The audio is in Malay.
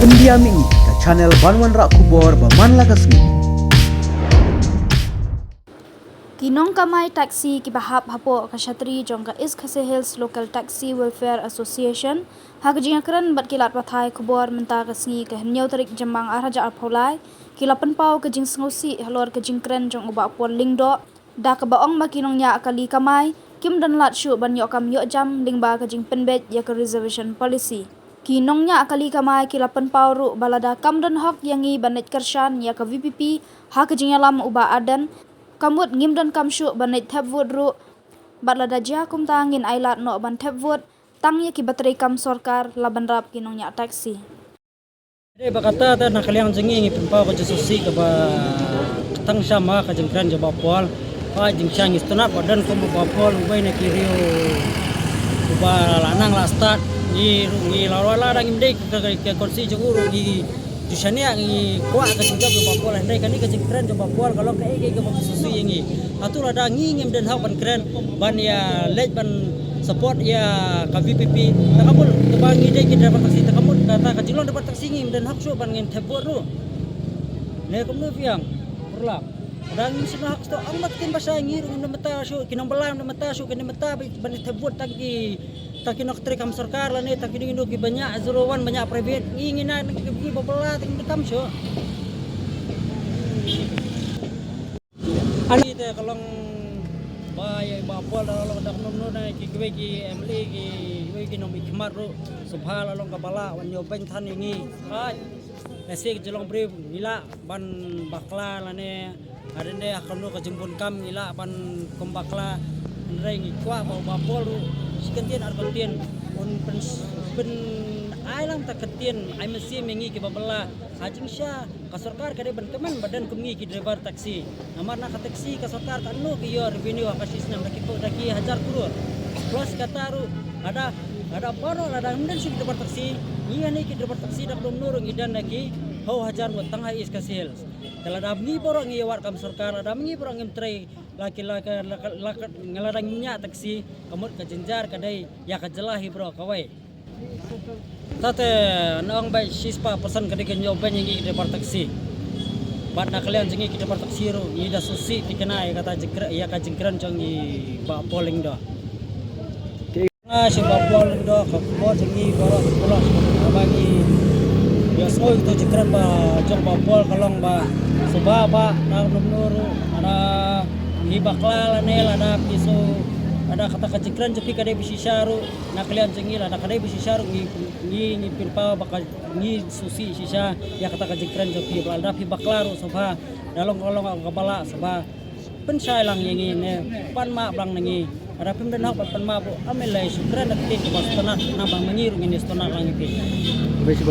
India Ming ke channel Banwan Rak Kubor Baman Lagasmi. Kinong kamay taxi kibahap hapo kashatri jongka East Khasi Hills Local Taxi Welfare Association hagajingakran bat kilat pathai kubor menta kasngi ke hnyau tarik jambang araja arpolai kilapan pau ke jing sngosi halor ke jingkren jong uba pol lingdo da ke baong makinong nya akali kamai kim dan lat shu ban yok kam yok jam lingba ke jing penbet ya ke reservation policy kinong nya akali kamai kilapan pau ru balada kam dan hok yangi banet kershan ya ke VPP ha ke jingalam uba adan kamut ngim dan kamshu banai thap vote ru balada ja kum tangin ailat no ban thap vote tang ye ki baterai kam sarkar laban rap kinong nya taksi Dei bakata ta nakaliang jengi ngi pempa ko jesusi ka ba tang sama ka jengkran je bapol pa jengchang istana badan ko bapol ubai na kirio uba lanang la start ngi lawala dang imdei ka kursi jenguru di Dusania ngi kuat ke jengkap bapol andai kan ni ke jengkran je bapol kalau ka ege ke jesusi ngi atur ada ngi ngim den hau ban kren ban ya lej ban support ya ka VPP takamul kebangi dei kita dapat taksi takamul kata kajilon dapat taksi ngim dan hak ban ngin tebor ru le kumno piang perla dan misna hak sto amat tin basa ngir ngim mata shu kinong balam mata shu kin mata ban tebor tagi takinok tri kam sarkar la ne takin ngi ki banyak zerowan banyak private ngina ki babala tin kam shu ani te kalong bay bapol dalam dak nomno na ki gwe ki emli ki gwe ki nomi khmar ro subha long kabala wan yo ben than ngi ai nasi jelong brief nila ban bakla lane adende akono ka jempun kam nila ban kombakla nrei ngi kwa bapol ro sikentien arbentien un pen ailang taketien ai mesti mengi ki babala hajing sya ka sarkar kade ban kemen badan kumngi ki driver taksi namar na ka taksi ka sarkar kan no ki yo revenue ka sistem daki 1000 crore plus kataru ada baro ada menden sik driver taksi ni ani ki driver taksi dak dom nurung idan lagi ho hajar wa tangha is ka sales kala da ni boro ngi war kam sarkar ada ngi boro ngem trai laki-laki ngelarang nya taksi kamut ka jenjar kadai ya ka jelahi bro kawai tate nang bai sispa person kadi kenyo banyi di depan taksi bat nak kalian jengi di depan taksi ro ni da susi tikena ya kata jengkra ya ka jengkran jongi ba polling do na si ba polling do ka bo jengi boro pulang bagi ya so itu jengkran ba jong ba pol kalong ba suba ba na nur ada ni bakla lanel ada piso ada kata kajikran joki kadai bisi syaru nak kalian jengil ada kadai bisi syaru ni pirpa bakal ni susi sisa ya kata kajikran joki ada pi baklaru sofa dalam kolong kepala sofa pensai lang yengi ne pan ma blang nengi ada pim dan hak pan ma bu amelai sukran nak tik bas tanah nabang mengiru ini tanah lang itu Baik,